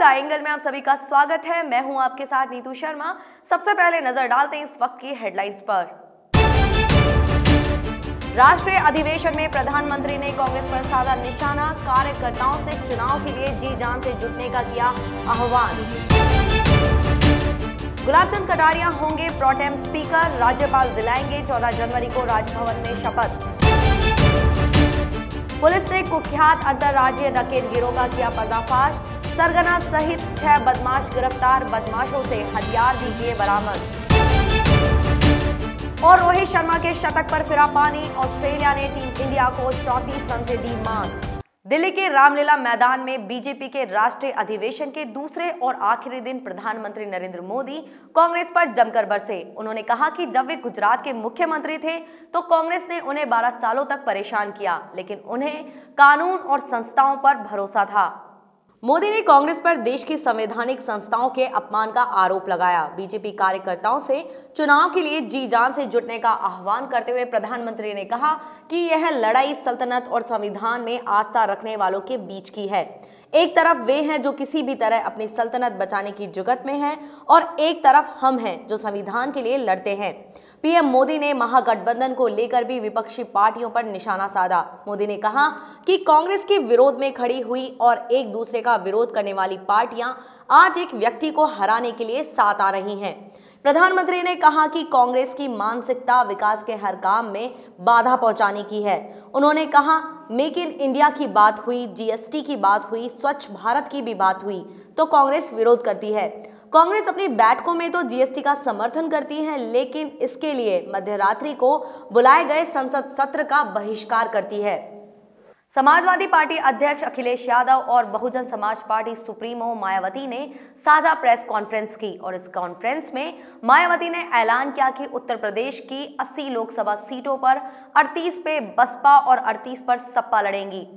The angle में आप सभी का स्वागत है। मैं हूं आपके साथ नीतू शर्मा। सबसे पहले नजर डालते हैं इस वक्त की हेडलाइंस पर। राष्ट्रीय अधिवेशन में प्रधानमंत्री ने कांग्रेस पर साधा निशाना, कार्यकर्ताओं से चुनाव के लिए जी जान से जुटने का किया आह्वान। गुलाब चंद कटारिया होंगे प्रोटेम स्पीकर, राज्यपाल दिलाएंगे 14 जनवरी को राजभवन में शपथ। पुलिस ने कुख्यात अंतर्राज्यीय डकैत गिरोह का किया पर्दाफाश, सरगना सहित 6 बदमाश गिरफ्तार, बदमाशों से हथियार भी किए बरामद। और रोहित शर्मा के शतक पर फिरा पानी, ऑस्ट्रेलिया ने टीम इंडिया को 34 रन से दी मात। दिल्ली के रामलीला मैदान में बीजेपी के राष्ट्रीय अधिवेशन के दूसरे और आखिरी दिन प्रधानमंत्री नरेंद्र मोदी कांग्रेस पर जमकर बरसे। उन्होंने कहा कि जब वे गुजरात के मुख्यमंत्री थे तो कांग्रेस ने उन्हें 12 सालों तक परेशान किया, लेकिन उन्हें कानून और संस्थाओं पर भरोसा था। मोदी ने कांग्रेस पर देश की संवैधानिक संस्थाओं के अपमान का आरोप लगाया। बीजेपी कार्यकर्ताओं से चुनाव के लिए जी जान से जुटने का आह्वान करते हुए प्रधानमंत्री ने कहा कि यह लड़ाई सल्तनत और संविधान में आस्था रखने वालों के बीच की है। एक तरफ वे हैं जो किसी भी तरह अपनी सल्तनत बचाने की जुगत में हैं और एक तरफ हम हैं जो संविधान के लिए लड़ते हैं। पीएम मोदी ने महागठबंधन को लेकर भी विपक्षी पार्टियों पर निशाना साधा। मोदी ने कहा कि कांग्रेस के विरोध में खड़ी हुई और एक दूसरे का विरोध करने वाली पार्टियां आज एक व्यक्ति को हराने के लिए साथ आ रही हैं। प्रधानमंत्री ने कहा कि कांग्रेस की मानसिकता विकास के हर काम में बाधा पहुंचाने की है। उन्होंने कहा मेक इन इंडिया की बात हुई, जीएसटी की बात हुई, स्वच्छ भारत की भी बात हुई तो कांग्रेस विरोध करती है। कांग्रेस अपनी बैठकों में तो जीएसटी का समर्थन करती है, लेकिन इसके लिए मध्यरात्रि को बुलाए गए संसद सत्र का बहिष्कार करती है। समाजवादी पार्टी अध्यक्ष अखिलेश यादव और बहुजन समाज पार्टी सुप्रीमो मायावती ने साझा प्रेस कॉन्फ्रेंस की और इस कॉन्फ्रेंस में मायावती ने ऐलान किया कि उत्तर प्रदेश की 80 लोकसभा सीटों पर 38 पे बसपा और 38 पर सपा लड़ेंगी।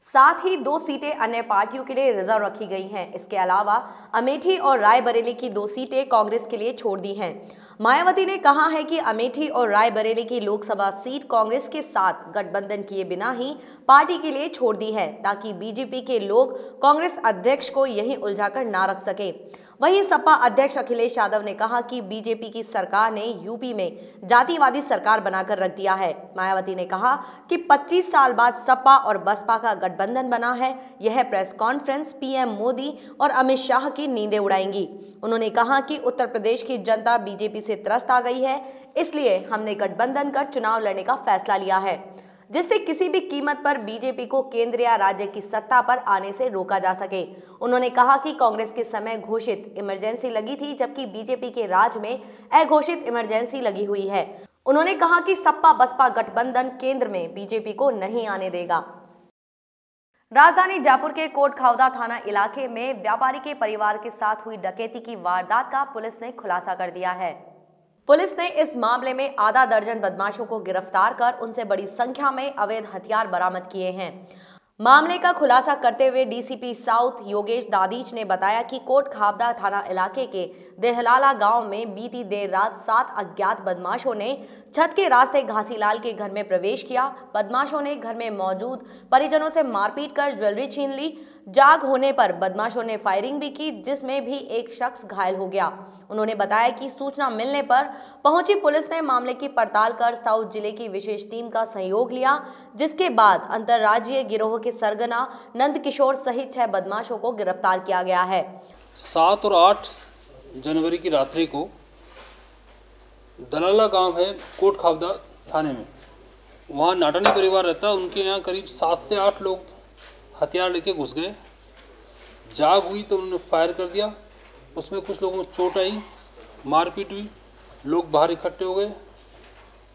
साथ ही 2 सीटें अन्य पार्टियों के लिए रिजर्व रखी गई हैं। इसके अलावा अमेठी और रायबरेली की 2 सीटें कांग्रेस के लिए छोड़ दी हैं। मायावती ने कहा है कि अमेठी और रायबरेली की लोकसभा सीट कांग्रेस के साथ गठबंधन किए बिना ही पार्टी के लिए छोड़ दी है, ताकि बीजेपी के लोग कांग्रेस अध्यक्ष को यहीं उलझाकर ना रख सके। वहीं सपा अध्यक्ष अखिलेश यादव ने कहा कि बीजेपी की सरकार ने यूपी में जातिवादी सरकार बनाकर रख दिया है। मायावती ने कहा कि 25 साल बाद सपा और बसपा का गठबंधन बना है। यह प्रेस कॉन्फ्रेंस पीएम मोदी और अमित शाह की नींदें उड़ाएंगी। उन्होंने कहा कि उत्तर प्रदेश की जनता बीजेपी से त्रस्त आ गई है, इसलिए हमने गठबंधन कर चुनाव लड़ने का फैसला लिया है, जिससे किसी भी कीमत पर बीजेपी को केंद्र या राज्य की सत्ता पर आने से रोका जा सके। उन्होंने कहा कि कांग्रेस के समय घोषित इमरजेंसी लगी थी, जबकि बीजेपी के राज में अघोषित इमरजेंसी लगी हुई है। उन्होंने कहा कि सपा बसपा गठबंधन केंद्र में बीजेपी को नहीं आने देगा। राजधानी जयपुर के कोटखावदा थाना इलाके में व्यापारी के परिवार के साथ हुई डकैती की वारदात का पुलिस ने खुलासा कर दिया है। पुलिस ने इस मामले में आधा दर्जन बदमाशों को गिरफ्तार कर उनसे बड़ी संख्या में अवैध हथियार बरामद किए हैं। मामले का खुलासा करते हुए डीसीपी साउथ योगेश दादीच ने बताया कि कोटखावदा थाना इलाके के देहलाला गांव में बीती देर रात 7 अज्ञात बदमाशों ने छत के रास्ते घासीलाल के घर में प्रवेश किया। बदमाशों ने घर में मौजूद परिजनों से मारपीट कर ज्वेलरी छीन ली। जाग होने पर बदमाशों ने फायरिंग भी की, जिसमें भी एक शख्स घायल हो गया। उन्होंने बताया कि सूचना मिलने पर पहुंची पुलिस ने मामले की पड़ताल कर साउथ जिले की विशेष टीम का सहयोग लिया, जिसके बाद अंतर्राज्यीय गिरोह के सरगना नंद किशोर सहित 6 बदमाशों को गिरफ्तार किया गया है। 7 और 8 जनवरी की रात्रि को दलाला गांव है कोटखावदा थाने में, वहाँ नाटानी परिवार रहता है। उनके यहाँ करीब 7 से 8 लोग हथियार लेके घुस गए। जाग हुई तो उन्होंने फायर कर दिया। उसमें कुछ लोगों को चोट आई, मारपीट हुई, लोग बाहर इकट्ठे हो गए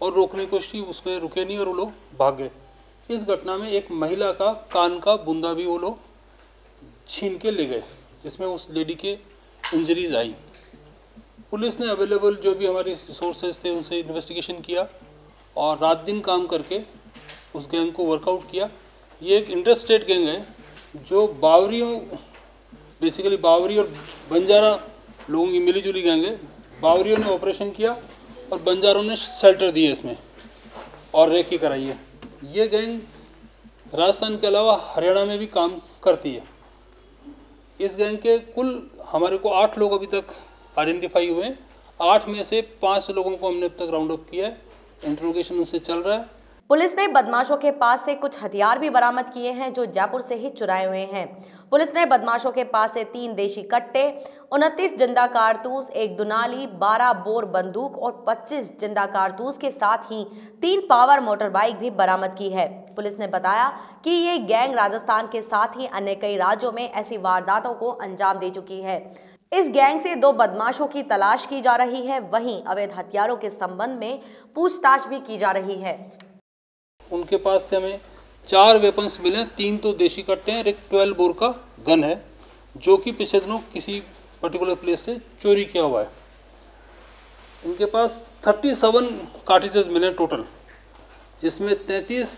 और रोकने की कोशिश की, उसमें रुके नहीं और वो लोग भाग गए। इस घटना में एक महिला का कान का बूंदा भी वो लोग छीन के ले गए, जिसमें उस लेडी के इंजरीज आई। पुलिस ने अवेलेबल जो भी हमारे सोर्सेज थे उनसे इन्वेस्टिगेशन किया और रात दिन काम करके उस गैंग को वर्कआउट किया। ये एक इंटर स्टेट गैंग है जो बेसिकली बावरी और बंजारा लोगों की मिलीजुली गैंग है। बावरियों ने ऑपरेशन किया और बंजारों ने शेल्टर दिए इसमें और रेकी कराई है। ये गैंग राजस्थान के अलावा हरियाणा में भी काम करती है। इस गैंग के कुल हमारे को 8 लोग अभी तक आइडेंटिफाई हुए हैं। 8 में से 5 लोगों को हमने अब तक राउंड अप किया है, इंट्रोगेशन उनसे चल रहा है। पुलिस ने बदमाशों के पास से कुछ हथियार भी बरामद किए हैं जो जयपुर से ही चुराए हुए हैं। पुलिस ने बदमाशों के पास से 3 देशी कट्टे, 29 जिंदा कारतूस, 1 दुनाली, 12 बोर बंदूक और 25 जिंदा कारतूस के साथ ही 3 पावर मोटर बाइक भी बरामद की है। पुलिस ने बताया कि ये गैंग राजस्थान के साथ ही अन्य कई राज्यों में ऐसी वारदातों को अंजाम दे चुकी है। इस गैंग से 2 बदमाशों की तलाश की जा रही है। वहीं अवैध हथियारों के संबंध में पूछताछ भी की जा रही है। उनके पास से हमें 4 वेपन्स मिले, 3 तो देशी कट्टे हैं, एक 12 बोर का गन है जो कि पिछले दिनों किसी पर्टिकुलर प्लेस से चोरी किया हुआ है। इनके पास 37 कार्टिजेस मिले टोटल, जिसमें 33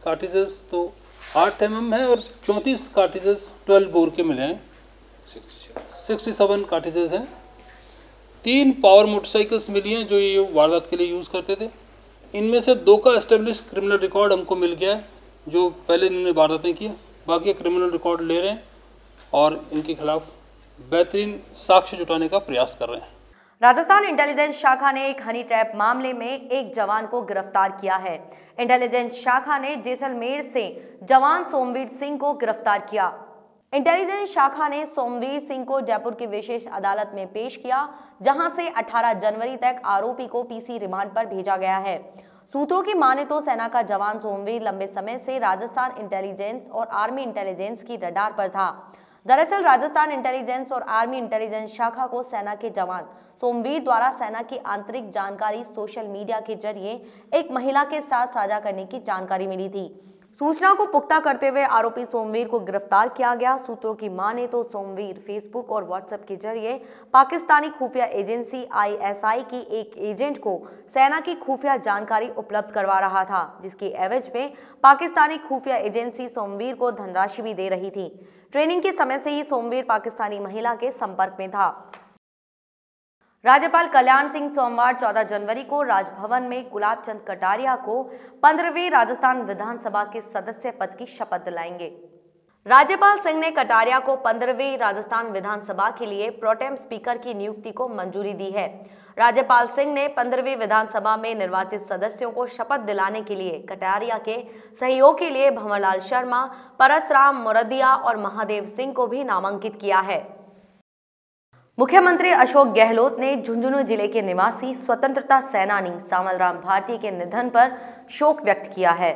कार्टिजेस तो 8 mm है और 34 कार्टिजेस 12 बोर के मिले हैं। 67 कार्टिजेस हैं। 3 पावर मोटरसाइकिल्स मिली हैं जो ये वारदात के लिए यूज़ करते थे। इनमें से 2 का एस्टेब्लिश क्रिमिनल रिकॉर्ड हमको मिल गया है जो पहले इन्होंने वारदातें की। बाकी क्रिमिनल रिकॉर्ड ले रहे हैं और इनके खिलाफ बेहतरीन साक्ष्य जुटाने का प्रयास कर रहे हैं। राजस्थान इंटेलिजेंस शाखा ने एक हनी ट्रैप मामले में एक जवान को गिरफ्तार किया है। इंटेलिजेंस शाखा ने जैसलमेर से जवान सोमवीर सिंह को गिरफ्तार किया। इंटेलिजेंस शाखा ने सोमवीर सिंह को जयपुर की विशेष अदालत में पेश किया, जहां से 18 जनवरी तक आरोपी को पीसी रिमांड पर भेजा गया है। सूत्रों की माने तो सेना का जवान सोमवीर लंबे समय से राजस्थान इंटेलिजेंस और आर्मी इंटेलिजेंस की रडार पर था। दरअसल राजस्थान इंटेलिजेंस और आर्मी इंटेलिजेंस शाखा को सेना के जवान सोमवीर द्वारा सेना की आंतरिक जानकारी सोशल मीडिया के जरिए एक महिला के साथ साझा करने की जानकारी मिली थी। सूचना को पुख्ता करते हुए आरोपी सोमवीर को गिरफ्तार किया गया। सूत्रों की माने तो सोमवीर फेसबुक और व्हाट्सएप के जरिए पाकिस्तानी खुफिया एजेंसी ISI की एक एजेंट को सेना की खुफिया जानकारी उपलब्ध करवा रहा था, जिसकी एवज में पाकिस्तानी खुफिया एजेंसी सोमवीर को धनराशि भी दे रही थी। ट्रेनिंग के समय से ही सोमवीर पाकिस्तानी महिला के संपर्क में था। राज्यपाल कल्याण सिंह सोमवार 14 जनवरी को राजभवन में गुलाब चंद कटारिया को 15वीं राजस्थान विधानसभा के सदस्य पद की शपथ दिलाएंगे। राज्यपाल सिंह ने कटारिया को 15वीं राजस्थान विधानसभा के लिए प्रोटेम स्पीकर की नियुक्ति को मंजूरी दी है। राज्यपाल सिंह ने 15वीं विधानसभा में निर्वाचित सदस्यों को शपथ दिलाने के लिए कटारिया के सहयोग के लिए भंवरलाल शर्मा, परसराम मोरदिया और महादेव सिंह को भी नामांकित किया है। मुख्यमंत्री अशोक गहलोत ने झुंझुनू जिले के निवासी स्वतंत्रता सेनानी सामलराम भारती के निधन पर शोक व्यक्त किया है।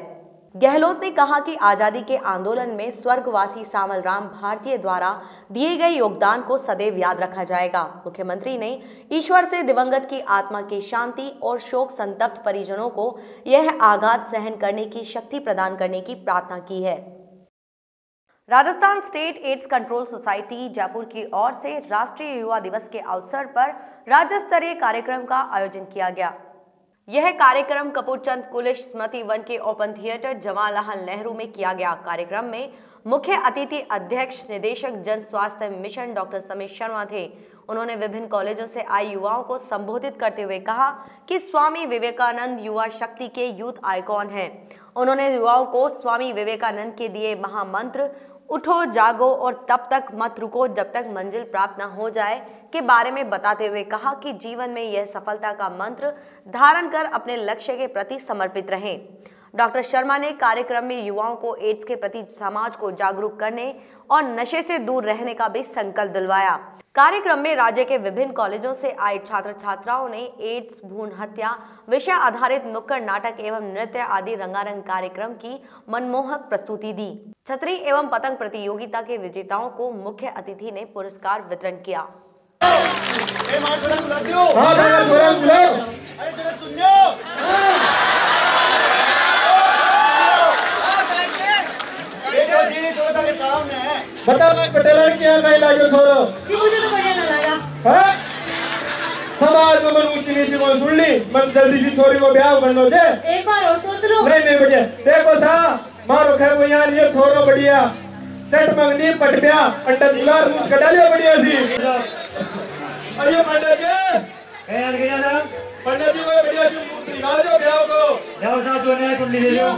गहलोत ने कहा कि आजादी के आंदोलन में स्वर्गवासी सामलराम भारती द्वारा दिए गए योगदान को सदैव याद रखा जाएगा। मुख्यमंत्री ने ईश्वर से दिवंगत की आत्मा की शांति और शोक संतप्त परिजनों को यह आघात सहन करने की शक्ति प्रदान करने की प्रार्थना की है। Rajasthan state AIDS control society Jaipur की ओर से राष्ट्रीय युवा दिवस के अवसर पर राज्य स्तरीय कार्यक्रम का आयोजन किया गया। यह कार्यक्रम कपूरचंद कुलिश स्मृति वन के ओपन थिएटर जवाहरलाल नेहरू में किया गया। कार्यक्रम में मुख्य अतिथि अध्यक्ष निदेशक जन स्वास्थ्य मिशन डॉक्टर समीर शर्मा थे। उन्होंने विभिन्न कॉलेजों से आए युवाओं को संबोधित करते हुए कहा कि स्वामी विवेकानंद युवा शक्ति के यूथ आइकॉन हैं। उन्होंने युवाओं को स्वामी विवेकानंद के दिए महामंत्र उठो जागो और तब तक मत रुको जब तक मंजिल प्राप्त न हो जाए के बारे में बताते हुए कहा कि जीवन में यह सफलता का मंत्र धारण कर अपने लक्ष्य के प्रति समर्पित रहें। डॉक्टर शर्मा ने कार्यक्रम में युवाओं को एड्स के प्रति समाज को जागरूक करने और नशे से दूर रहने का भी संकल्प दिलवाया। कार्यक्रम में राज्य के विभिन्न कॉलेजों से आए छात्र छात्राओं ने एड्स, भ्रूण हत्या विषय आधारित नुक्कड़ नाटक एवं नृत्य आदि रंगारंग कार्यक्रम की मनमोहक प्रस्तुति दी। छतरी एवं पतंग प्रतियोगिता के विजेताओं को मुख्य अतिथि ने पुरस्कार वितरण किया। बता मैं पटेल क्या नहीं लागो छोरो मुझे तो बढ़िया ना लगा। हां समाज में मन ऊंची नीची को सुन ली मन जल्दी सी छोरी को ब्याह करनो छे। एक बार और सोच लो। नहीं बढ़िया देखो सा मारो खैर वो यार ये छोरो बढ़िया चट मंगनी पटप्या अंडा दुलार दूध कटा लिया बढ़िया सी। अरे पंडित जी ए यार गया ना पंडित जी को बढ़िया सी मूर्ति निकाल दो ब्याह को जाओ साहब जो नया कुंडली ले लो।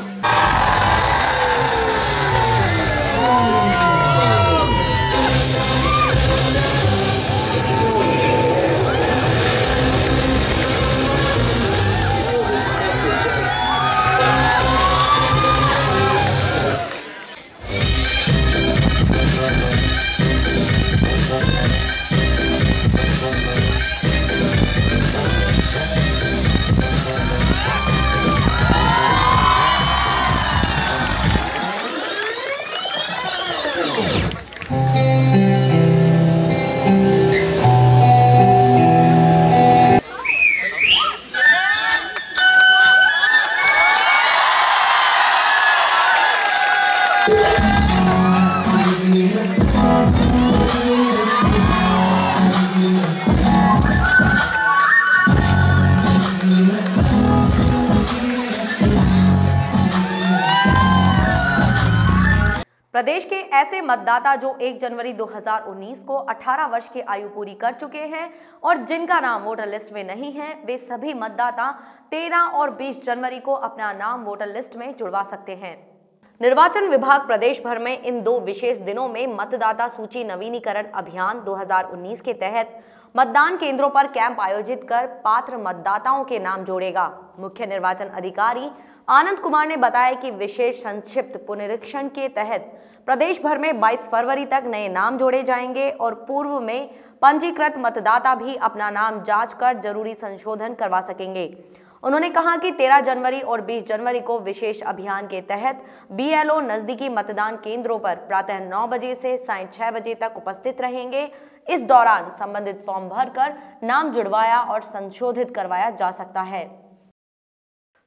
प्रदेश के ऐसे मतदाता जो 1 जनवरी 2019 को 18 वर्ष की आयु पूरी कर चुके हैं और जिनका नाम वोटर लिस्ट में नहीं है, वे सभी मतदाता 13 और 20 जनवरी को अपना नाम वोटर लिस्ट में जुड़वा सकते हैं। निर्वाचन विभाग प्रदेश भर में इन 2 विशेष दिनों में मतदाता सूची नवीनीकरण अभियान 2019 के तहत मतदान केंद्रों पर कैंप आयोजित कर पात्र मतदाताओं के नाम जोड़ेगा। मुख्य निर्वाचन अधिकारी आनंद कुमार ने बताया कि विशेष संक्षिप्त पुनरीक्षण के तहत प्रदेश भर में 22 फरवरी तक नए नाम जोड़े जाएंगे और पूर्व में पंजीकृत मतदाता भी अपना नाम जांच कर जरूरी संशोधन करवा सकेंगे। उन्होंने कहा कि 13 जनवरी और 20 जनवरी को विशेष अभियान के तहत BLO नजदीकी मतदान केंद्रों पर प्रातः 9 बजे से सायं 6 बजे तक उपस्थित रहेंगे। इस दौरान संबंधित फॉर्म भरकर नाम जुड़वाया और संशोधित करवाया जा सकता है।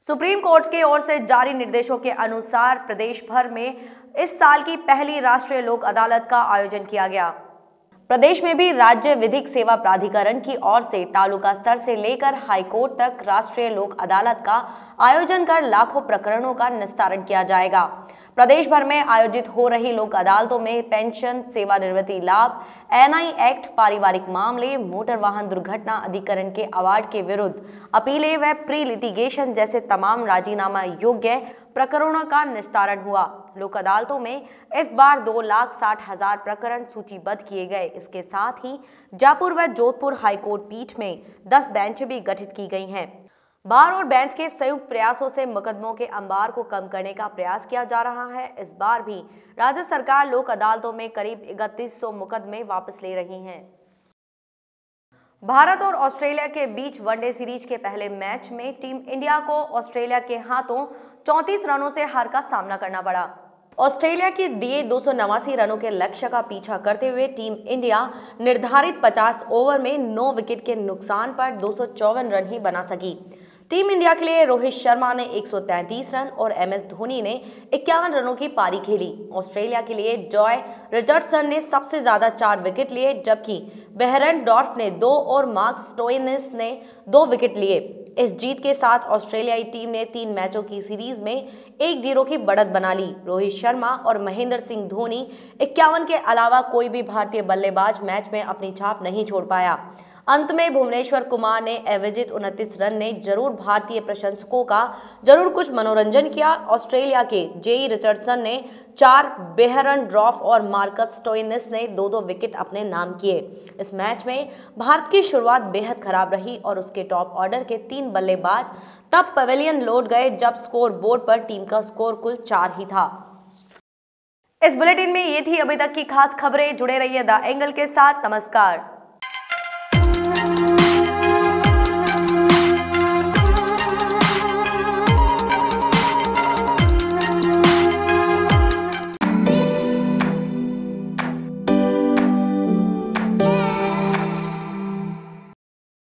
सुप्रीम कोर्ट की ओर से जारी निर्देशों के अनुसार प्रदेश भर में इस साल की पहली राष्ट्रीय लोक अदालत का आयोजन किया गया। प्रदेश में भी राज्य विधिक सेवा प्राधिकरण की ओर से तालुका स्तर से लेकर हाईकोर्ट तक राष्ट्रीय लोक अदालत का आयोजन कर लाखों प्रकरणों का निस्तारण किया जाएगा। प्रदेश भर में आयोजित हो रही लोक अदालतों में पेंशन, सेवानिवृत्ति लाभ, NI एक्ट, पारिवारिक मामले, मोटर वाहन दुर्घटना अधिकरण के अवार्ड के विरुद्ध अपीलें व प्री लिटिगेशन जैसे तमाम राजीनामा योग्य प्रकरणों का निस्तारण हुआ। लोक अदालतों में इस बार 2,60,000 प्रकरण सूचीबद्ध किए गए। इसके साथ ही जयपुर व जोधपुर हाईकोर्ट पीठ में 10 बेंच भी गठित की गई हैं। बार और बेंच के संयुक्त प्रयासों से मुकदमों के अंबार को कम करने का प्रयास किया जा रहा है। इस बार भी राज्य सरकार लोक अदालतों में करीब 3100 मुकदमे वापस ले रही है। भारत और ऑस्ट्रेलिया के बीच वनडे सीरीज के पहले मैच में टीम इंडिया को ऑस्ट्रेलिया के हाथों 34 रनों से हार का सामना करना पड़ा। ऑस्ट्रेलिया के दिए 289 रनों के लक्ष्य का पीछा करते हुए टीम इंडिया निर्धारित 50 ओवर में 9 विकेट के नुकसान पर 254 रन ही बना सकी। टीम इंडिया के लिए रोहित शर्मा ने 133 रन और MS धोनी ने 51 रनों की पारी खेली। ऑस्ट्रेलिया के लिए जॉय रिचर्डसन ने सबसे ज्यादा 4 विकेट लिए, जबकि बेहरेनडॉर्फ ने 2 और मार्क स्टोइनिस ने 2 विकेट लिए। इस जीत के साथ ऑस्ट्रेलियाई टीम ने 3 मैचों की सीरीज में 1-0 की बढ़त बना ली। रोहित शर्मा और महेंद्र सिंह धोनी 51 के अलावा कोई भी भारतीय बल्लेबाज मैच में अपनी छाप नहीं छोड़ पाया। अंत में भुवनेश्वर कुमार ने एवरेजित 29 रन ने जरूर भारतीय प्रशंसकों का जरूर कुछ मनोरंजन किया। ऑस्ट्रेलिया के जेई रिचर्डसन ने 4, बेहरेनडॉर्फ और मार्कस स्टोइनिस ने 2-2 विकेट अपने नाम किए। इस मैच में भारत की शुरुआत बेहद खराब रही और उसके टॉप ऑर्डर के 3 बल्लेबाज तब पवेलियन लौट गए जब स्कोर बोर्ड पर टीम का स्कोर कुल 4 ही था। इस बुलेटिन में ये थी अभी तक की खास खबरें। जुड़े रहिए द एंगल के साथ। नमस्कार।